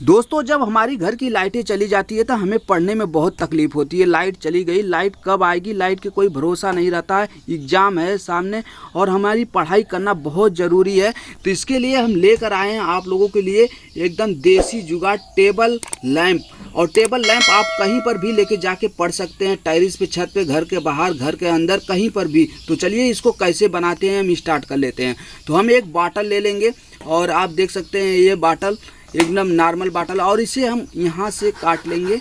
दोस्तों, जब हमारी घर की लाइटें चली जाती है तो हमें पढ़ने में बहुत तकलीफ होती है। लाइट चली गई, लाइट कब आएगी, लाइट का कोई भरोसा नहीं रहता है। एग्ज़ाम है सामने और हमारी पढ़ाई करना बहुत ज़रूरी है। तो इसके लिए हम लेकर आए हैं आप लोगों के लिए एकदम देसी जुगाड़ टेबल लैंप। और टेबल लैंप आप कहीं पर भी लेके जाके पढ़ सकते हैं, टेरेस पे, छत पे, घर के बाहर, घर के अंदर, कहीं पर भी। तो चलिए इसको कैसे बनाते हैं हम स्टार्ट कर लेते हैं। तो हम एक बाटल ले लेंगे और आप देख सकते हैं ये बाटल एकदम नॉर्मल बाटल, और इसे हम यहाँ से काट लेंगे।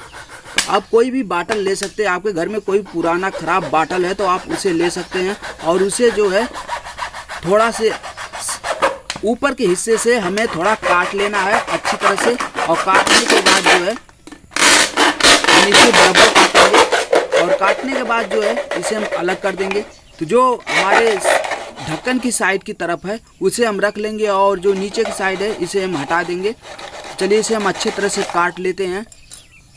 आप कोई भी बाटल ले सकते हैं, आपके घर में कोई पुराना ख़राब बाटल है तो आप उसे ले सकते हैं। और उसे जो है थोड़ा से ऊपर के हिस्से से हमें थोड़ा काट लेना है अच्छी तरह से। और काटने के बाद जो है हम इसे बराबर काटेंगे और काटने के बाद जो है इसे हम अलग कर देंगे। तो जो हमारे ढक्कन की साइड की तरफ है उसे हम रख लेंगे और जो नीचे की साइड है इसे हम हटा देंगे। चलिए इसे हम अच्छी तरह से काट लेते हैं।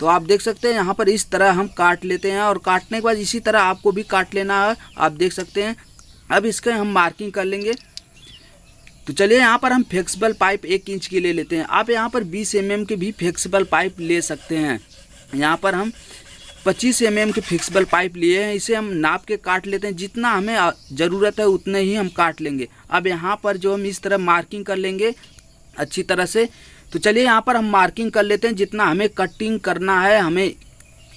तो आप देख सकते हैं यहाँ पर इस तरह हम काट लेते हैं और काटने के बाद इसी तरह आपको भी काट लेना है, आप देख सकते हैं। अब इसके हम मार्किंग कर लेंगे। तो चलिए यहाँ पर हम फ्लेक्सिबल पाइप 1 इंच की ले लेते हैं। आप यहाँ पर 20 mm के भी फ्लेक्सिबल पाइप ले सकते हैं। यहाँ पर हम 25 mm के फ्लेक्सिबल पाइप लिए हैं। इसे हम नाप के काट लेते हैं, जितना हमें ज़रूरत है उतने ही हम काट लेंगे। अब यहाँ पर जो हम इस तरह मार्किंग कर लेंगे अच्छी तरह से। तो चलिए यहाँ पर हम मार्किंग कर लेते हैं जितना हमें कटिंग करना है। हमें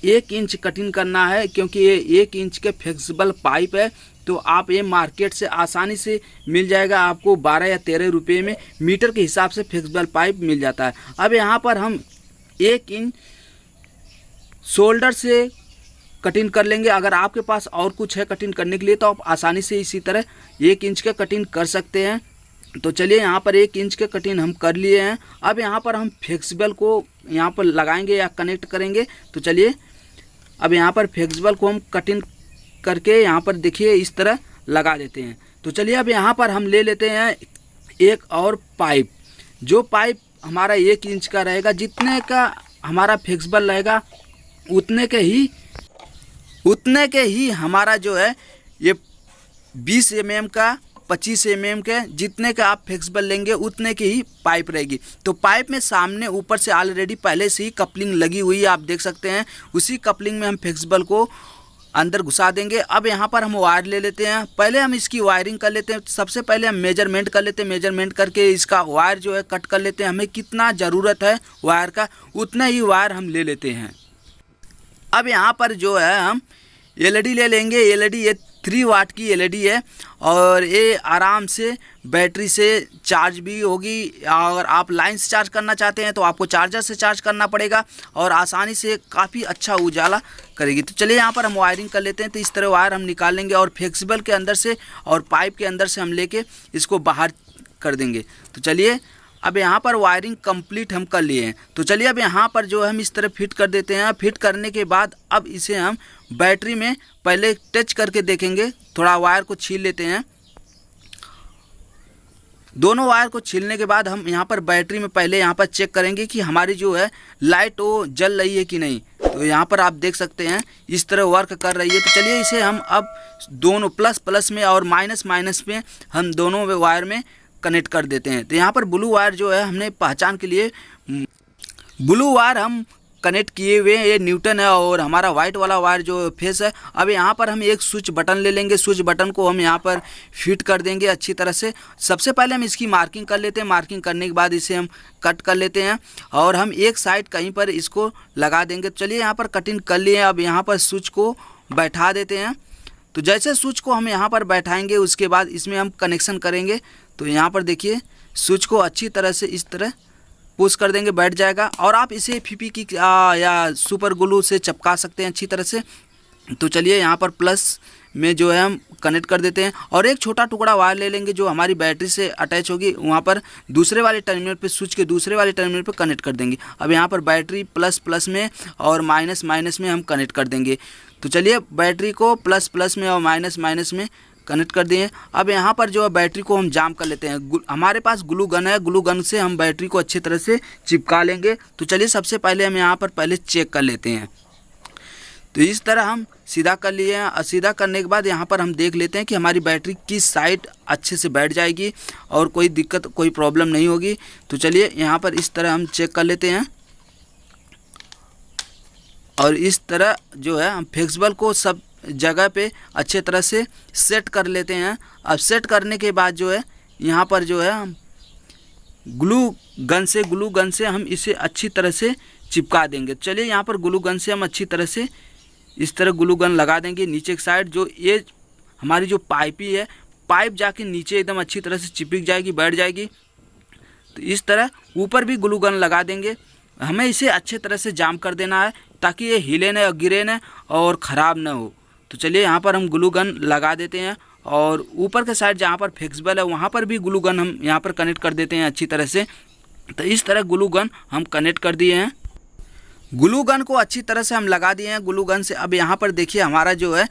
1 इंच कटिंग करना है क्योंकि ये 1 इंच के फ्लेक्सिबल पाइप है। तो आप ये मार्केट से आसानी से मिल जाएगा, आपको 12 या 13 रुपये में मीटर के हिसाब से फ्लेक्सिबल पाइप मिल जाता है। अब यहाँ पर हम 1 इंच शोल्डर से कटिंग कर लेंगे। अगर आपके पास और कुछ है कटिंग करने के लिए तो आप आसानी से इसी तरह 1 इंच का कटिंग कर सकते हैं। तो चलिए यहाँ पर 1 इंच का कटिंग हम कर लिए हैं। अब यहाँ पर हम फ्लेक्सिबल को यहाँ पर लगाएंगे या कनेक्ट करेंगे। तो चलिए अब यहाँ पर फ्लेक्सिबल को हम कटिंग करके यहाँ पर देखिए इस तरह लगा देते हैं। तो चलिए अब यहाँ पर हम ले लेते हैं एक और पाइप। जो पाइप हमारा 1 इंच का रहेगा, जितने का हमारा फ्लेक्सिबल रहेगा उतने के ही हमारा जो है ये 20 mm का, 25 mm के, जितने का आप फ्लेक्सिबल लेंगे उतने की ही पाइप रहेगी। तो पाइप में सामने ऊपर से ऑलरेडी पहले से ही कपलिंग लगी हुई है, आप देख सकते हैं। उसी कपलिंग में हम फ्लेक्सिबल को अंदर घुसा देंगे। अब यहाँ पर हम वायर ले लेते हैं। पहले हम इसकी वायरिंग कर लेते हैं। सबसे पहले हम मेजरमेंट कर लेते हैं। मेजरमेंट करके इसका वायर जो है कट कर लेते हैं। हमें कितना ज़रूरत है वायर का उतना ही वायर हम ले लेते हैं। अब यहाँ पर जो है हम एलईडी ले लेंगे। एलईडी ये 3 वाट की एलईडी है और ये आराम से बैटरी से चार्ज भी होगी। अगर आप लाइन से चार्ज करना चाहते हैं तो आपको चार्जर से चार्ज करना पड़ेगा और आसानी से काफ़ी अच्छा उजाला करेगी। तो चलिए यहाँ पर हम वायरिंग कर लेते हैं। तो इस तरह वायर हम निकाल लेंगे और फ्लेक्सिबल के अंदर से और पाइप के अंदर से हम लेके इसको बाहर कर देंगे। तो चलिए अब यहाँ पर वायरिंग कंप्लीट हम कर लिए हैं। तो चलिए अब यहाँ पर जो हम इस तरह फिट कर देते हैं। फिट करने के बाद अब इसे हम बैटरी में पहले टच करके देखेंगे। थोड़ा वायर को छील लेते हैं। दोनों वायर को छीलने के बाद हम यहाँ पर बैटरी में पहले यहाँ पर चेक करेंगे कि हमारी जो है लाइट वो जल रही है कि नहीं। तो यहाँ पर आप देख सकते हैं इस तरह वर्क कर रही है। तो चलिए इसे हम अब दोनों प्लस में और माइनस में हम दोनों वायर में कनेक्ट कर देते हैं। तो यहाँ पर ब्लू वायर जो है हमने पहचान के लिए ब्लू वायर हम कनेक्ट किए हुए हैं, ये न्यूटन है। और हमारा वाइट वाला वायर जो फेस है। अब यहाँ पर हम एक स्विच बटन ले लेंगे। स्विच बटन को हम यहाँ पर फिट कर देंगे अच्छी तरह से। सबसे पहले हम इसकी मार्किंग कर लेते हैं। मार्किंग करने के बाद इसे हम कट कर लेते हैं और हम एक साइड कहीं पर इसको लगा देंगे। चलिए यहाँ पर कटिंग कर लिए। अब यहाँ पर स्विच को बैठा देते हैं। तो जैसे स्विच को हम यहाँ पर बैठाएंगे उसके बाद इसमें हम कनेक्शन करेंगे। तो यहाँ पर देखिए स्विच को अच्छी तरह से इस तरह पुश कर देंगे, बैठ जाएगा। और आप इसे फीपी की या सुपर ग्लू से चिपका सकते हैं अच्छी तरह से। तो चलिए यहाँ पर प्लस में जो है हम कनेक्ट कर देते हैं और एक छोटा टुकड़ा वायर ले लेंगे जो हमारी बैटरी से अटैच होगी। वहाँ पर दूसरे वाले टर्मिनल पे, स्विच के दूसरे वाले टर्मिनल पे कनेक्ट कर देंगे। अब यहाँ पर बैटरी प्लस में और माइनस में हम कनेक्ट कर देंगे। तो चलिए बैटरी को प्लस में और माइनस में कनेक्ट कर दिए। अब यहाँ पर जो है बैटरी को हम जाम कर लेते हैं। हमारे पास ग्लू गन है, ग्लू गन से हम बैटरी को अच्छी तरह से चिपका लेंगे। तो चलिए सबसे पहले हम यहाँ पर पहले चेक कर लेते हैं। तो इस तरह हम सीधा कर लिए हैं। सीधा करने के बाद यहाँ पर हम देख लेते हैं कि हमारी बैटरी किस साइड अच्छे से बैठ जाएगी और कोई दिक्कत, कोई प्रॉब्लम नहीं होगी। तो चलिए यहाँ पर इस तरह हम चेक कर लेते हैं। और इस तरह जो है हम फ्लेक्सिबल को सब जगह पे अच्छे तरह से सेट कर लेते हैं। अब सेट करने के बाद जो है यहाँ पर जो है हम ग्लू गन से हम इसे अच्छी तरह से चिपका देंगे। चलिए यहाँ पर ग्लू गन से हम अच्छी तरह से इस तरह ग्लू गन लगा देंगे नीचे की साइड। जो ये हमारी जो पाइपी है, पाइप जाके नीचे एकदम अच्छी तरह से चिपक जाएगी, बैठ जाएगी। तो इस तरह ऊपर भी ग्लू गन लगा देंगे। हमें इसे अच्छे तरह से जाम कर देना है ताकि ये हिले न, गिरे न और ख़राब न हो। तो चलिए यहाँ पर हम ग्लू गन लगा देते हैं और ऊपर के साइड जहाँ पर फ्लेक्सिबल है वहाँ पर भी ग्लू गन हम यहाँ पर कनेक्ट कर देते हैं अच्छी तरह से। तो इस तरह ग्लू गन हम कनेक्ट कर दिए हैं। ग्लू गन को अच्छी तरह से हम लगा दिए हैं ग्लू गन से। अब यहाँ पर देखिए हमारा जो है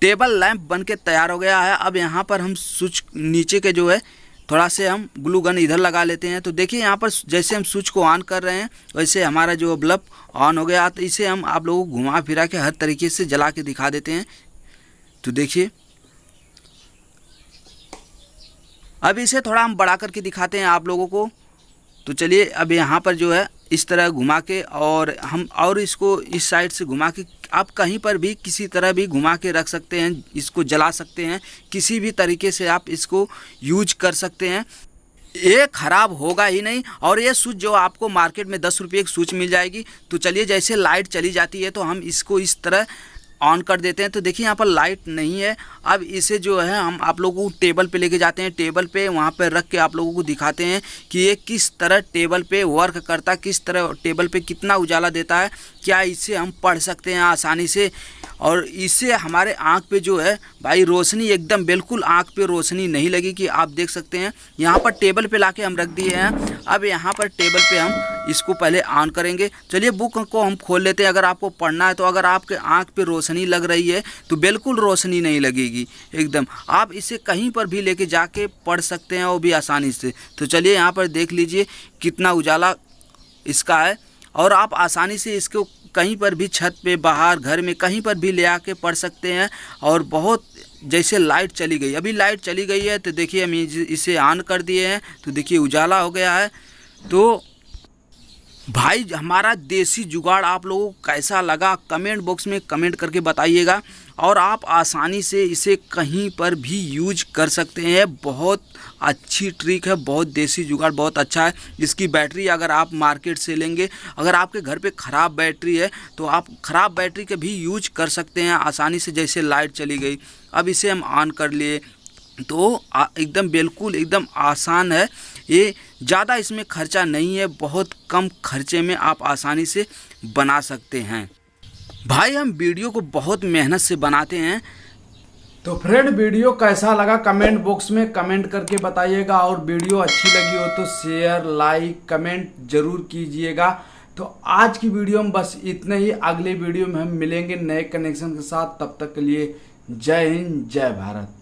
टेबल लैंप बन के तैयार हो गया है। अब यहाँ पर हम स्विच नीचे के जो है थोड़ा से हम ग्लू गन इधर लगा लेते हैं। तो देखिए यहाँ पर जैसे हम स्विच को ऑन कर रहे हैं वैसे हमारा जो बल्ब ऑन हो गया। तो इसे हम आप लोगों को घुमा फिरा के हर तरीके से जला के दिखा देते हैं। तो देखिए अब इसे थोड़ा हम बड़ा करके दिखाते हैं आप लोगों को। तो चलिए अब यहाँ पर जो है इस तरह घुमा के और हम और इसको इस साइड से घुमा के आप कहीं पर भी किसी तरह भी घुमा के रख सकते हैं, इसको जला सकते हैं, किसी भी तरीके से आप इसको यूज कर सकते हैं। ये ख़राब होगा ही नहीं। और ये स्विच जो आपको मार्केट में 10 रुपये की स्विच मिल जाएगी। तो चलिए जैसे लाइट चली जाती है तो हम इसको इस तरह ऑन कर देते हैं। तो देखिए यहाँ पर लाइट नहीं है। अब इसे जो है हम आप लोगों को टेबल पे लेके जाते हैं। टेबल पे वहाँ पर रख के आप लोगों को दिखाते हैं कि ये किस तरह टेबल पे वर्क करता है, किस तरह टेबल पे कितना उजाला देता है, क्या इससे हम पढ़ सकते हैं आसानी से। और इससे हमारे आँख पे जो है भाई रोशनी एकदम बिल्कुल आँख पे रोशनी नहीं लगेगी। आप देख सकते हैं यहाँ पर टेबल पे लाके हम रख दिए हैं। अब यहाँ पर टेबल पे हम इसको पहले ऑन करेंगे। चलिए बुक को हम खोल लेते हैं। अगर आपको पढ़ना है तो अगर आपके आँख पे रोशनी लग रही है तो बिल्कुल रोशनी नहीं लगेगी एकदम। आप इसे कहीं पर भी लेके जाके पढ़ सकते हैं वो भी आसानी से। तो चलिए यहाँ पर देख लीजिए कितना उजाला इसका है। और आप आसानी से इसको कहीं पर भी छत पे, बाहर, घर में कहीं पर भी ले आके पढ़ सकते हैं। और बहुत जैसे लाइट चली गई, अभी लाइट चली गई है तो देखिए हम इसे ऑन कर दिए हैं तो देखिए उजाला हो गया है। तो भाई हमारा देसी जुगाड़ आप लोगों को कैसा लगा कमेंट बॉक्स में कमेंट करके बताइएगा। और आप आसानी से इसे कहीं पर भी यूज कर सकते हैं। बहुत अच्छी ट्रिक है, बहुत देसी जुगाड़, बहुत अच्छा है। इसकी बैटरी अगर आप मार्केट से लेंगे, अगर आपके घर पे ख़राब बैटरी है तो आप ख़राब बैटरी के भी यूज कर सकते हैं आसानी से। जैसे लाइट चली गई, अब इसे हम ऑन कर लिए तो एकदम बिल्कुल एकदम आसान है। ये ज़्यादा इसमें खर्चा नहीं है, बहुत कम खर्चे में आप आसानी से बना सकते हैं। भाई हम वीडियो को बहुत मेहनत से बनाते हैं। तो फ्रेंड वीडियो कैसा लगा कमेंट बॉक्स में कमेंट करके बताइएगा। और वीडियो अच्छी लगी हो तो शेयर, लाइक, कमेंट जरूर कीजिएगा। तो आज की वीडियो में बस इतना ही। अगले वीडियो में हम मिलेंगे नए कनेक्शन के साथ। तब तक के लिए जय हिंद, जय भारत।